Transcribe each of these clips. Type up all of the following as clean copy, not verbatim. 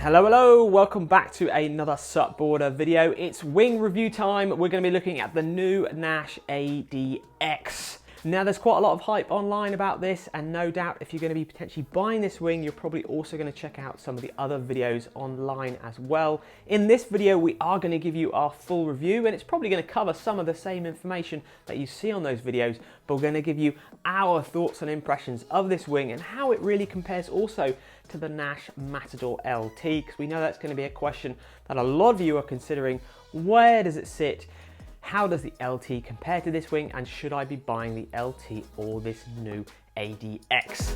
Hello, welcome back to another SUPboarder video. It's wing review time. We're going to be looking at the new Naish ADX. Now there's quite a lot of hype online about this, and no doubt if you're going to be potentially buying this wing, you're probably also going to check out some of the other videos online as well. In this video, we are going to give you our full review, and it's probably going to cover some of the same information that you see on those videos, but we're going to give you our thoughts and impressions of this wing and how it really compares also to the Naish Matador LT, because we know that's going to be a question that a lot of you are considering. Where does it sit? How does the LT compare to this wing, and should I be buying the LT or this new ADX?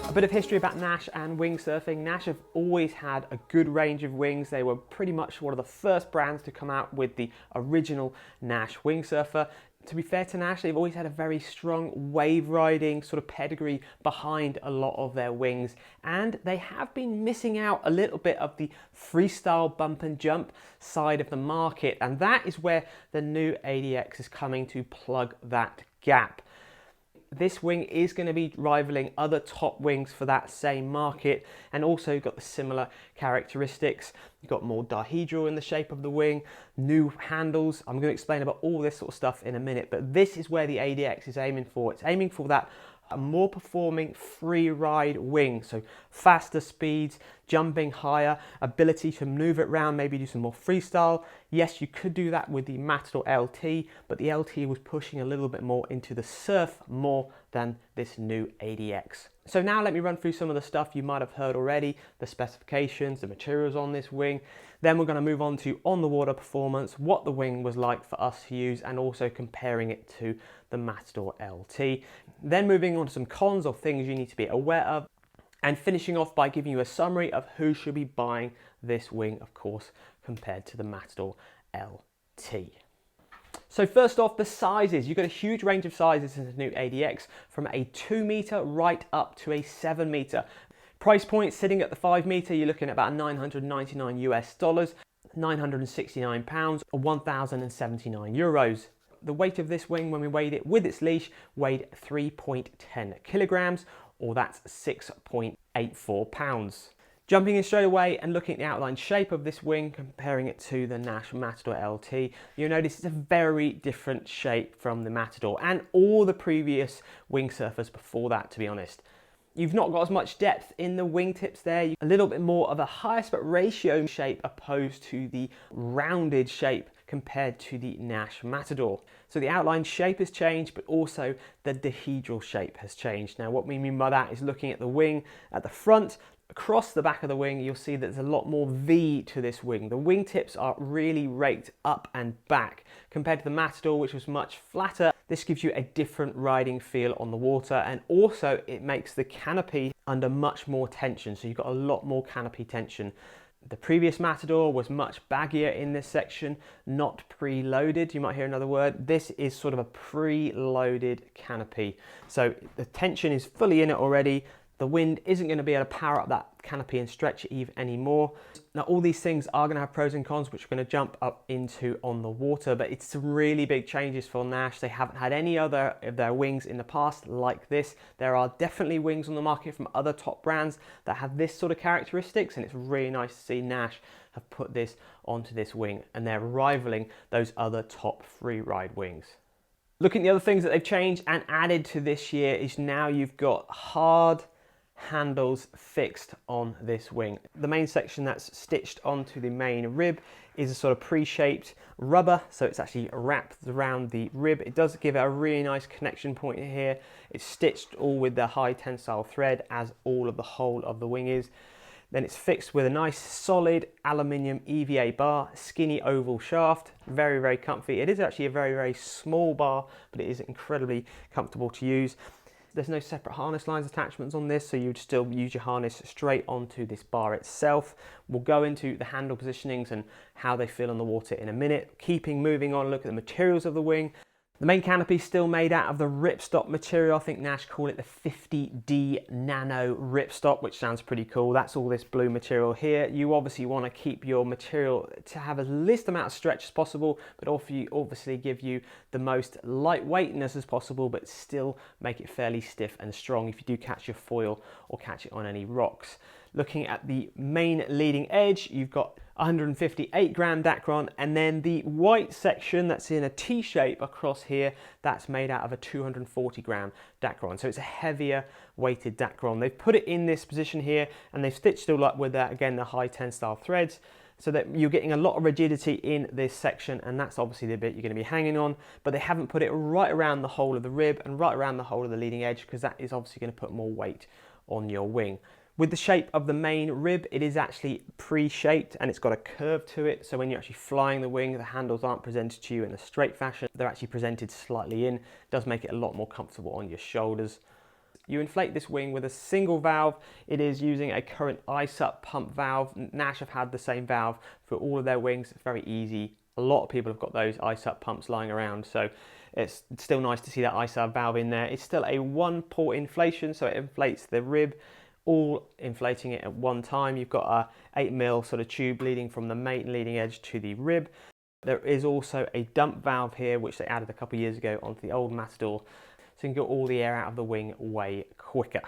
A bit of history about Naish and wing surfing. Naish have always had a good range of wings. They were pretty much one of the first brands to come out with the original Naish wing surfer. To be fair to Naish, they've always had a very strong wave riding sort of pedigree behind a lot of their wings, and they have been missing out a little bit of the freestyle bump and jump side of the market, and that is where the new ADX is coming to plug that gap. This wing is going to be rivaling other top wings for that same market, and also got the similar characteristics. You've got more dihedral in the shape of the wing, new handles. I'm going to explain about all this sort of stuff in a minute, but this is where the ADX is aiming for. It's aiming for that more performing free ride wing, so faster speeds, jumping higher, ability to move it around, maybe do some more freestyle. Yes, you could do that with the Matador LT, but the LT was pushing a little bit more into the surf more than this new ADX. So now let me run through some of the stuff you might have heard already, the specifications, the materials on this wing. Then we're going to move on to on the water performance, what the wing was like for us to use, and also comparing it to the Matador LT. Then moving on to some cons or things you need to be aware of, and finishing off by giving you a summary of who should be buying this wing, of course, compared to the Matador LT. So first off, the sizes. You've got a huge range of sizes in the new ADX, from a 2 meter right up to a 7 meter. Price point sitting at the 5 meter, you're looking at about $999 US, £969 or 1,079 euros. The weight of this wing, when we weighed it with its leash, weighed 3.10 kilograms, or that's 6.84 pounds. Jumping in straight away and looking at the outline shape of this wing, comparing it to the Naish Matador LT, you'll notice it's a very different shape from the Matador and all the previous wing surfers before that, to be honest. You've not got as much depth in the wingtips there, a little bit more of a high aspect ratio shape opposed to the rounded shape compared to the Naish Matador. So the outline shape has changed, but also the dihedral shape has changed. Now what we mean by that is looking at the wing at the front, across the back of the wing, you'll see that there's a lot more V to this wing. The wingtips are really raked up and back compared to the Matador, which was much flatter. This gives you a different riding feel on the water, and also it makes the canopy under much more tension, so you've got a lot more canopy tension. The previous Matador was much baggier in this section, not preloaded. You might hear another word. This is sort of a preloaded canopy. So the tension is fully in it already. The wind isn't going to be able to power up that canopy and stretch it anymore. Now all these things are going to have pros and cons, which we're going to jump up into on the water, but it's some really big changes for Naish. They haven't had any other of their wings in the past like this. There are definitely wings on the market from other top brands that have this sort of characteristics, and it's really nice to see Naish have put this onto this wing, and they're rivaling those other top free ride wings. Looking at the other things that they've changed and added to this year is now you've got hard handles fixed on this wing. The main section that's stitched onto the main rib is a sort of pre-shaped rubber, so it's actually wrapped around the rib. It does give it a really nice connection point here. It's stitched all with the high tensile thread, as all of the whole of the wing is. Then it's fixed with a nice solid aluminium EVA bar, skinny oval shaft, very, very comfy. It is actually a very, very small bar, but it is incredibly comfortable to use. There's no separate harness lines attachments on this, so you'd still use your harness straight onto this bar itself. We'll go into the handle positionings and how they feel on the water in a minute. Moving on, look at the materials of the wing. The main canopy is still made out of the ripstop material. I think Naish call it the 50D Nano ripstop, which sounds pretty cool. That's all this blue material here. You obviously want to keep your material to have as least amount of stretch as possible, but obviously give you the most lightweightness as possible, but still make it fairly stiff and strong if you do catch your foil or catch it on any rocks. Looking at the main leading edge, you've got 158 gram Dacron, and then the white section that's in a T shape across here, that's made out of a 240 gram Dacron. So it's a heavier weighted Dacron. They've put it in this position here, and they've stitched it all up with that, again, the high tensile threads, so that you're getting a lot of rigidity in this section, and that's obviously the bit you're going to be hanging on, but they haven't put it right around the hole of the rib and right around the hole of the leading edge, because that is obviously going to put more weight on your wing. With the shape of the main rib, it is actually pre-shaped and it's got a curve to it, so when you're actually flying the wing, the handles aren't presented to you in a straight fashion, they're actually presented slightly in. It does make it a lot more comfortable on your shoulders. You inflate this wing with a single valve. It is using a current SUP pump valve. Naish have had the same valve for all of their wings. It's very easy. A lot of people have got those SUP pumps lying around, so it's still nice to see that SUP valve in there. It's still a one-port inflation, so it inflates the rib, all inflating it at one time. You've got a 8mm sort of tube leading from the main leading edge to the rib. There is also a dump valve here, which they added a couple of years ago onto the old Matador, so you can get all the air out of the wing way quicker.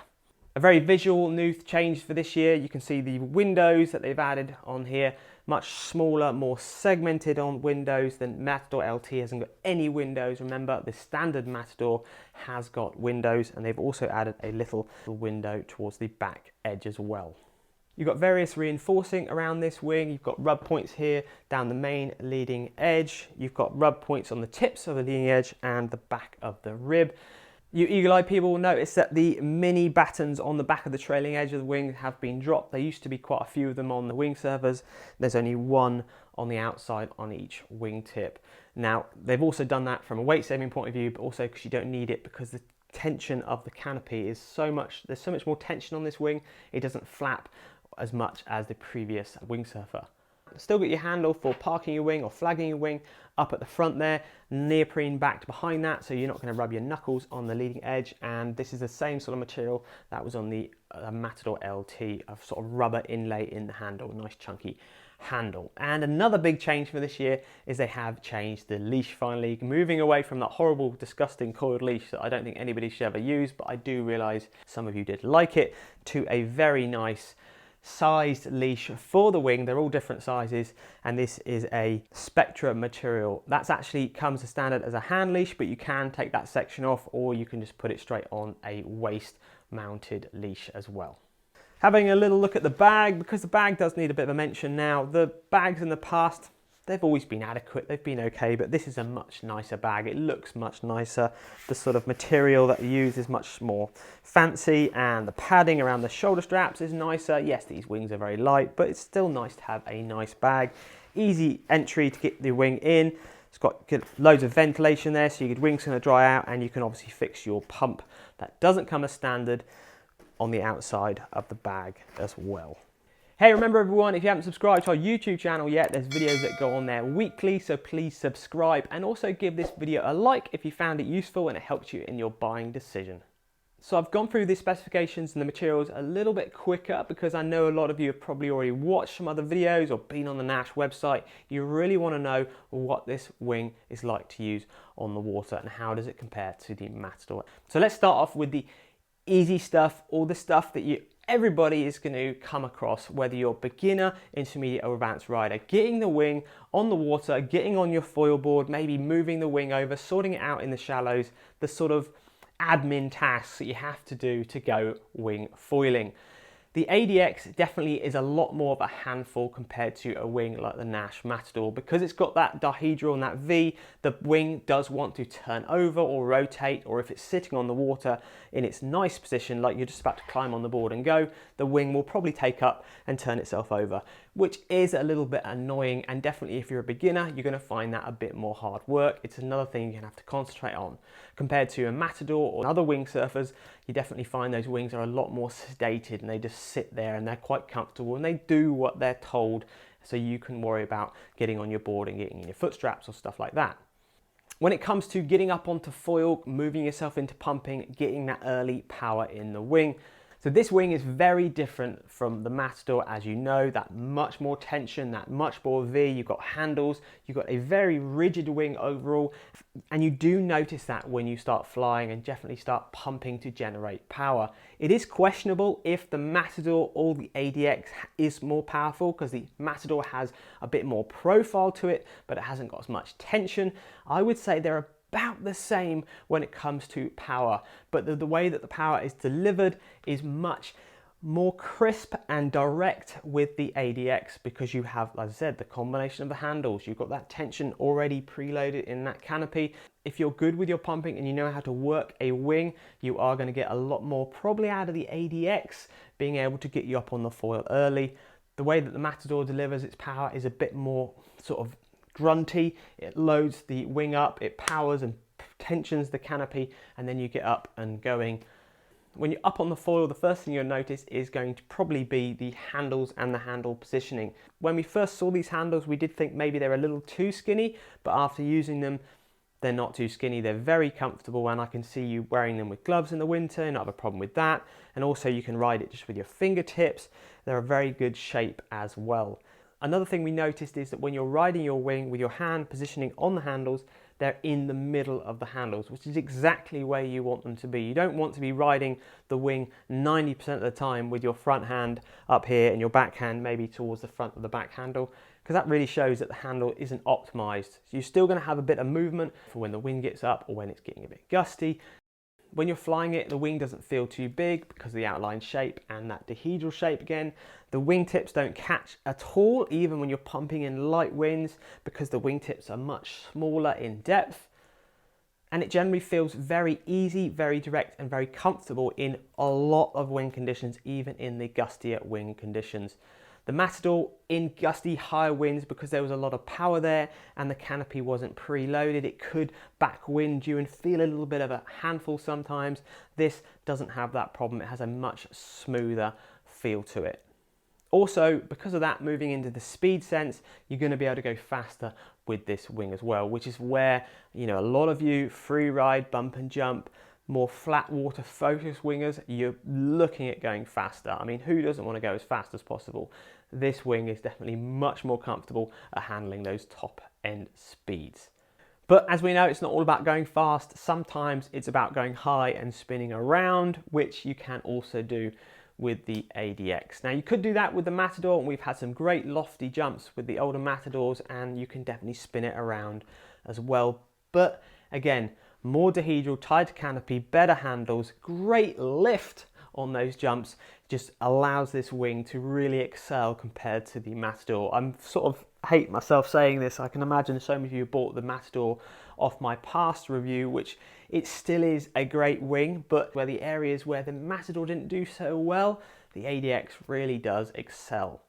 A very visual new change for this year. You can see the windows that they've added on here, much smaller, more segmented on windows than Matador LT hasn't got any windows. Remember, the standard Matador has got windows, and they've also added a little window towards the back edge as well. You've got various reinforcing around this wing. You've got rub points here down the main leading edge. You've got rub points on the tips of the leading edge and the back of the rib. You eagle-eyed people will notice that the mini battens on the back of the trailing edge of the wing have been dropped. There used to be quite a few of them on the wing servers. There's only one on the outside on each wingtip. Now, they've also done that from a weight-saving point of view, but also because you don't need it, because the tension of the canopy is there's so much more tension on this wing, it doesn't flap as much as the previous wing surfer. Still got your handle for parking your wing or flagging your wing up at the front there, neoprene backed behind that, so you're not going to rub your knuckles on the leading edge. And this is the same sort of material that was on the Matador LT, of sort of rubber inlay in the handle, nice chunky handle. And another big change for this year is they have changed the leash finally, moving away from that horrible, disgusting coiled leash that I don't think anybody should ever use, but I do realise some of you did like it, to a very nice sized leash for the wing. They're all different sizes, and this is a Spectra material. That's actually comes as standard as a hand leash, but you can take that section off, or you can just put it straight on a waist mounted leash as well. Having a little look at the bag, because the bag does need a bit of a mention now. The bags in the past, they've always been adequate, they've been okay, but this is a much nicer bag. It looks much nicer. The sort of material that you use is much more fancy, and the padding around the shoulder straps is nicer. Yes, these wings are very light, but it's still nice to have a nice bag. Easy entry to get the wing in. It's got loads of ventilation there, so your wing's going to dry out, and you can obviously fix your pump that doesn't come as standard on the outside of the bag as well. Hey, remember everyone, if you haven't subscribed to our YouTube channel yet, there's videos that go on there weekly, so please subscribe, and also give this video a like if you found it useful and it helped you in your buying decision. So I've gone through the specifications and the materials a little bit quicker, because I know a lot of you have probably already watched some other videos or been on the Naish website. You really want to know what this wing is like to use on the water and how does it compare to the Matador. So let's start off with the easy stuff, all the stuff that everybody is going to come across, whether you're beginner, intermediate or advanced rider. Getting the wing on the water, getting on your foil board, maybe moving the wing over, sorting it out in the shallows, the sort of admin tasks that you have to do to go wing foiling. The ADX definitely is a lot more of a handful compared to a wing like the Naish Matador, because it's got that dihedral and that V. The wing does want to turn over or rotate, or if it's sitting on the water in its nice position, like you're just about to climb on the board and go, the wing will probably take up and turn itself over. which is a little bit annoying, and definitely if you're a beginner, you're going to find that a bit more hard work. It's another thing you're going to have to concentrate on. Compared to a Matador or other wing surfers, you definitely find those wings are a lot more sedated and they just sit there and they're quite comfortable and they do what they're told, so you can worry about getting on your board and getting in your foot straps or stuff like that. When it comes to getting up onto foil, moving yourself into pumping, getting that early power in the wing. So this wing is very different from the Matador, as you know, that much more tension, that much more V, you've got handles, you've got a very rigid wing overall, and you do notice that when you start flying and definitely start pumping to generate power. It is questionable if the Matador or the ADX is more powerful, because the Matador has a bit more profile to it, but it hasn't got as much tension. I would say they're about the same when it comes to power, but the way that the power is delivered is much more crisp and direct with the ADX, because you have, as I said, the combination of the handles. You've got that tension already preloaded in that canopy. If you're good with your pumping and you know how to work a wing, you are going to get a lot more probably out of the ADX, being able to get you up on the foil early. The way that the Matador delivers its power is a bit more sort of grunty. It loads the wing up, it powers and tensions the canopy, and then you get up and going. When you're up on the foil, the first thing you'll notice is going to probably be the handles and the handle positioning. When we first saw these handles, we did think maybe they're a little too skinny, but after using them, they're not too skinny. They're very comfortable, and I can see you wearing them with gloves in the winter, not have a problem with that. And also you can ride it just with your fingertips. They're a very good shape as well. Another thing we noticed is that when you're riding your wing with your hand positioning on the handles, they're in the middle of the handles, which is exactly where you want them to be. You don't want to be riding the wing 90% of the time with your front hand up here and your back hand maybe towards the front of the back handle, because that really shows that the handle isn't optimized. So you're still going to have a bit of movement for when the wind gets up or when it's getting a bit gusty. When you're flying it, the wing doesn't feel too big because of the outline shape and that dihedral shape again. The wingtips don't catch at all, even when you're pumping in light winds, because the wingtips are much smaller in depth. And it generally feels very easy, very direct, and very comfortable in a lot of wind conditions, even in the gustier wind conditions. The Matador, in gusty higher winds, because there was a lot of power there and the canopy wasn't preloaded, it could backwind you and feel a little bit of a handful sometimes. This doesn't have that problem. It has a much smoother feel to it. Also, because of that, moving into the speed sense, you're going to be able to go faster with this wing as well, which is where, you know, a lot of you free ride, bump and jump, more flat water focus wingers, you're looking at going faster. I mean, who doesn't want to go as fast as possible? This wing is definitely much more comfortable at handling those top end speeds. But as we know, it's not all about going fast. Sometimes it's about going high and spinning around, which you can also do with the ADX. Now you could do that with the Matador, and we've had some great lofty jumps with the older Matadors, and you can definitely spin it around as well. But again, more dihedral, tighter canopy, better handles, great lift on those jumps, just allows this wing to really excel compared to the Matador. I'm sort of hate myself saying this. I can imagine so many of you bought the Matador off my past review, which it still is a great wing, but where the areas where the Matador didn't do so well, the ADX really does excel.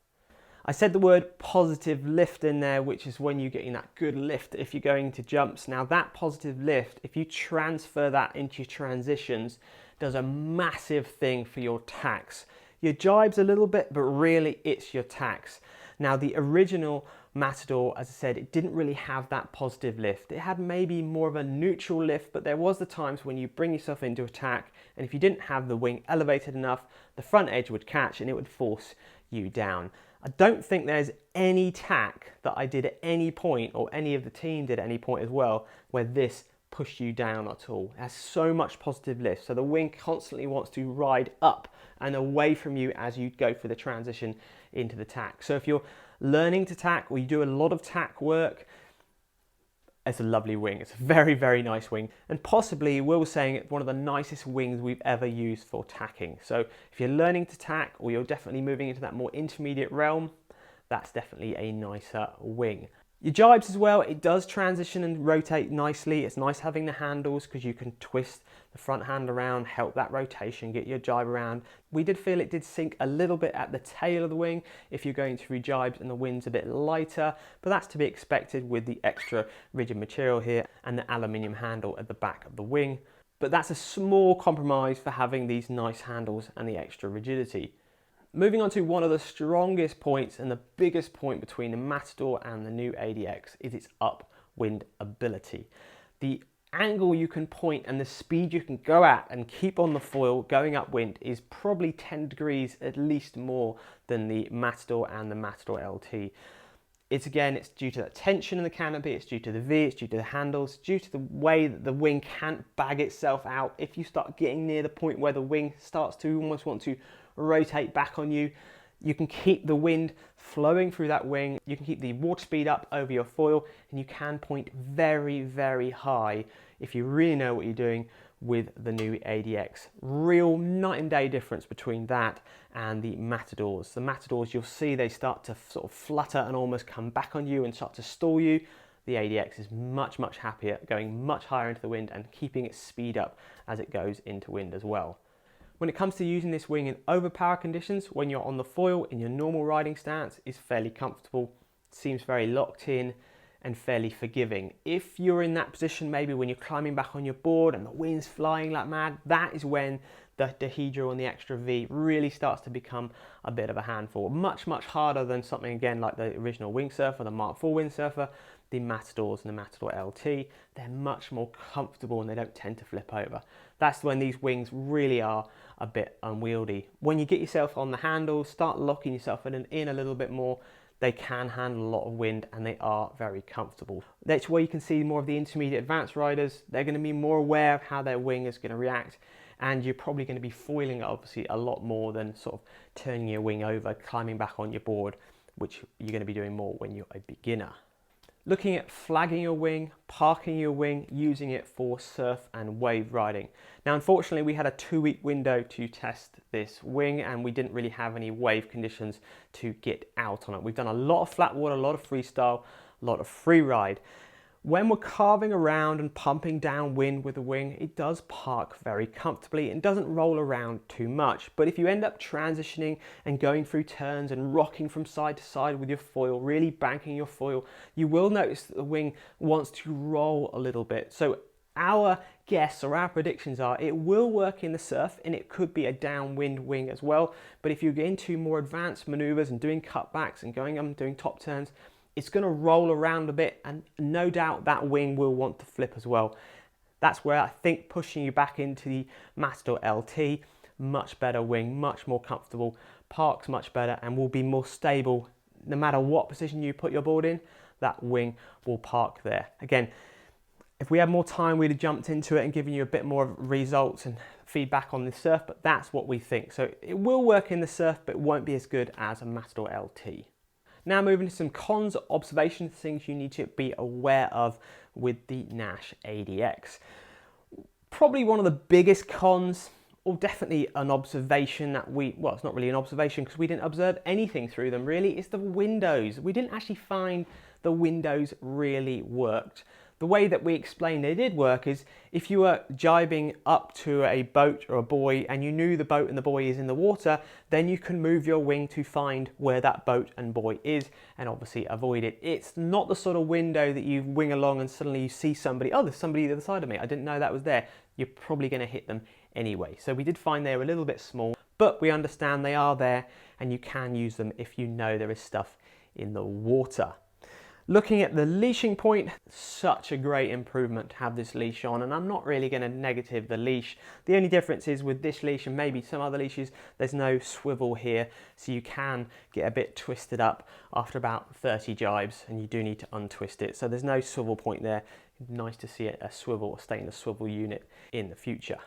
I said the word positive lift in there, which is when you're getting that good lift if you're going to jumps. Now that positive lift, if you transfer that into your transitions, does a massive thing for your tacks. Your jibes a little bit, but really it's your tacks. Now the original Matador, as I said, it didn't really have that positive lift. It had maybe more of a neutral lift, but there was the times when you bring yourself into attack, and if you didn't have the wing elevated enough, the front edge would catch and it would force you down. I don't think there's any tack that I did at any point, or any of the team did at any point as well, where this pushed you down at all. It has so much positive lift, so the wing constantly wants to ride up and away from you as you go for the transition into the tack. So if you're learning to tack, or you do a lot of tack work, it's a lovely wing. It's a very, very nice wing, and possibly, Will was saying, it's one of the nicest wings we've ever used for tacking. So if you're learning to tack, or you're definitely moving into that more intermediate realm, that's definitely a nicer wing. Your jibes as well, it does transition and rotate nicely. It's nice having the handles because you can twist the front hand around, help that rotation, get your jibe around. We did feel it did sink a little bit at the tail of the wing if you're going through jibes and the wind's a bit lighter, but that's to be expected with the extra rigid material here and the aluminium handle at the back of the wing. But that's a small compromise for having these nice handles and the extra rigidity. Moving on to one of the strongest points and the biggest point between the Matador and the new ADX is its upwind ability. The angle you can point and the speed you can go at and keep on the foil going upwind is probably 10 degrees at least more than the Matador and the Matador LT. It's due to that tension in the canopy, it's due to the V, it's due to the handles, it's due to the way that the wing can't bag itself out. If you start getting near the point where the wing starts to almost want to rotate back on you, you can keep the wind flowing through that wing, you can keep the water speed up over your foil, and you can point very, very high if you really know what you're doing with the new ADX. Real night and day difference between that and the Matadors. The Matadors, you'll see they start to sort of flutter and almost come back on you and start to stall you. The ADX is much, much happier, going much higher into the wind and keeping its speed up as it goes into wind as well. When it comes to using this wing in overpower conditions, when you're on the foil in your normal riding stance, is fairly comfortable, seems very locked in and fairly forgiving. If you're in that position, maybe when you're climbing back on your board and the wind's flying like mad, that is when the dihedral and the extra V really starts to become a bit of a handful. Much, much harder than something again like the original windsurfer, the Mark IV windsurfer, the Matadors and the Matador LT. They're much more comfortable and they don't tend to flip over. That's when these wings really are a bit unwieldy. When you get yourself on the handles, start locking yourself in a little bit more, they can handle a lot of wind and they are very comfortable. That's where you can see more of the intermediate advanced riders. They're going to be more aware of how their wing is going to react, and you're probably going to be foiling obviously a lot more than sort of turning your wing over, climbing back on your board, which you're going to be doing more when you're a beginner. Looking at flagging your wing, parking your wing, using it for surf and wave riding. Now, unfortunately, we had a 2-week window to test this wing and we didn't really have any wave conditions to get out on it. We've done a lot of flat water, a lot of freestyle, a lot of free ride. When we're carving around and pumping down wind with the wing, it does park very comfortably and doesn't roll around too much. But if you end up transitioning and going through turns and rocking from side to side with your foil, really banking your foil, you will notice that the wing wants to roll a little bit. So our guess or our predictions are it will work in the surf and it could be a downwind wing as well. But if you get into more advanced maneuvers and doing cutbacks and going up and doing top turns, it's going to roll around a bit and no doubt that wing will want to flip as well. That's where I think pushing you back into the Matador LT, much better wing, much more comfortable, parks much better and will be more stable. No matter what position you put your board in, that wing will park there. Again, if we had more time, we'd have jumped into it and given you a bit more results and feedback on the surf, but that's what we think. So it will work in the surf, but it won't be as good as a Matador LT. Now moving to some cons, observations, things you need to be aware of with the Naish ADX. Probably one of the biggest cons, or definitely an observation that well, it's not really an observation because we didn't observe anything through them really, is the windows. We didn't actually find the windows really worked. The way that we explained they did work is if you were jibing up to a boat or a buoy and you knew the boat and the buoy is in the water, then you can move your wing to find where that boat and buoy is and obviously avoid it. It's not the sort of window that you wing along and suddenly you see somebody, oh, there's somebody the other side of me, I didn't know that was there. You're probably going to hit them anyway. So we did find they were a little bit small, but we understand they are there and you can use them if you know there is stuff in the water. Looking at the leashing point, such a great improvement to have this leash on, and I'm not really going to negative the leash. The only difference is with this leash and maybe some other leashes, there's no swivel here, so you can get a bit twisted up after about 30 jibes, and you do need to untwist it. So there's no swivel point there. Nice to see a swivel, a stainless swivel unit in the future.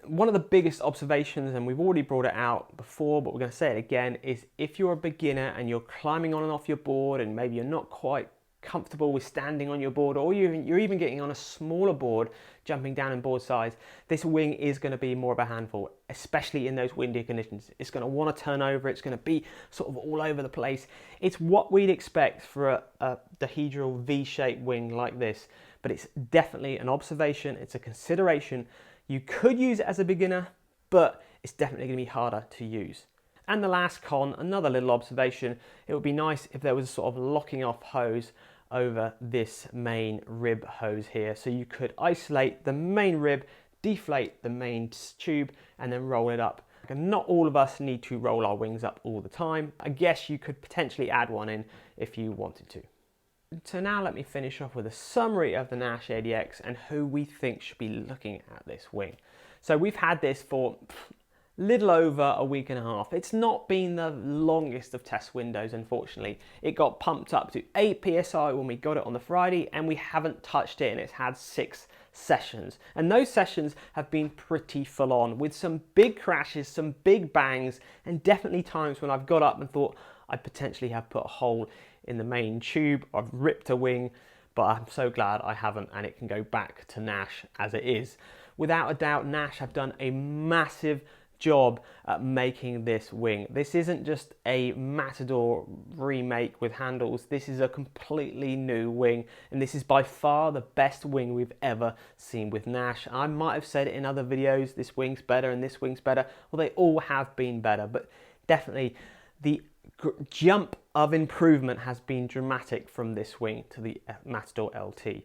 One of the biggest observations, and we've already brought it out before, but we're going to say it again, is if you're a beginner and you're climbing on and off your board and maybe you're not quite comfortable with standing on your board, or you're even getting on a smaller board, jumping down in board size, this wing is going to be more of a handful, especially in those windy conditions. It's going to want to turn over, it's going to be sort of all over the place. It's what we'd expect for a dihedral V-shaped wing like this, but it's definitely an observation, it's a consideration. You could use it as a beginner, but it's definitely going to be harder to use. And the last con, another little observation, it would be nice if there was a sort of locking off hose over this main rib hose here. So you could isolate the main rib, deflate the main tube, and then roll it up. And not all of us need to roll our wings up all the time. I guess you could potentially add one in if you wanted to. So now let me finish off with a summary of the Naish ADX and who we think should be looking at this wing. So we've had this for little over a week and a half. It's not been the longest of test windows, unfortunately. It got pumped up to 8 psi when we got it on the Friday, and we haven't touched it, and it's had 6 sessions. And those sessions have been pretty full on, with some big crashes, some big bangs, and definitely times when I've got up and thought I'd potentially have put a hole in the main tube, I've ripped a wing, but I'm so glad I haven't, and it can go back to Naish as it is. Without a doubt, Naish have done a massive job at making this wing. This isn't just a Matador remake with handles, this is a completely new wing, and this is by far the best wing we've ever seen with Naish. I might have said it in other videos, this wing's better and this wing's better. Well, they all have been better, but definitely the jump of improvement has been dramatic from this wing to the Matador LT.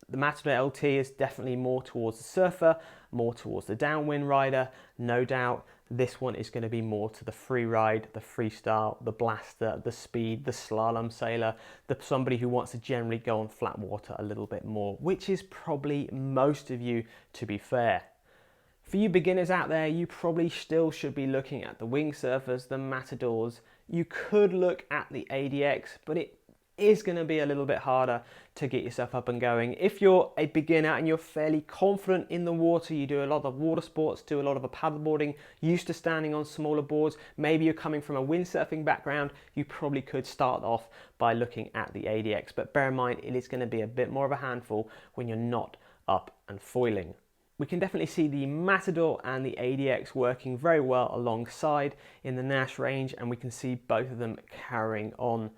The Matador LT is definitely more towards the surfer, more towards the downwind rider. No doubt this one is going to be more to the free ride, the freestyle, the blaster, the speed, the slalom sailor, somebody who wants to generally go on flat water a little bit more, which is probably most of you, to be fair. For you beginners out there, you probably still should be looking at the wing surfers, the Matadors. You could look at the ADX, but it is going to be a little bit harder to get yourself up and going. If you're a beginner and you're fairly confident in the water, you do a lot of water sports, do a lot of a paddleboarding, used to standing on smaller boards, maybe you're coming from a windsurfing background, you probably could start off by looking at the ADX. But bear in mind, it is going to be a bit more of a handful when you're not up and foiling. We can definitely see the Matador and the ADX working very well alongside in the Naish range, and we can see both of them carrying on.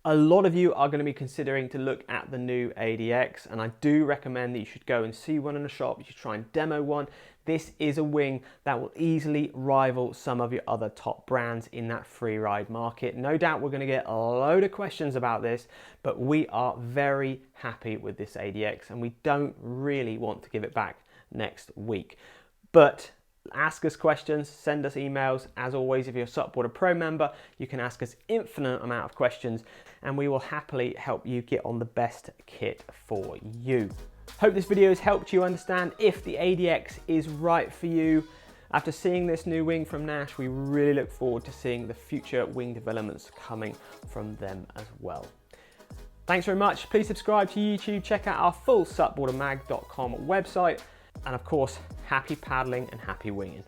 A lot of you are going to be considering to look at the new ADX, and I do recommend that you should go and see one in a shop. You should try and demo one. This is a wing that will easily rival some of your other top brands in that free ride market. No doubt we're going to get a load of questions about this, but we are very happy with this ADX, and we don't really want to give it back next week. But ask us questions, send us emails. As always, if you're a SUPboarder Pro member, you can ask us infinite amount of questions, and we will happily help you get on the best kit for you. Hope this video has helped you understand if the ADX is right for you. After seeing this new wing from Naish, we really look forward to seeing the future wing developments coming from them as well. Thanks very much. Please subscribe to YouTube, check out our full SUPboardermag.com website, and of course, happy paddling and happy winging.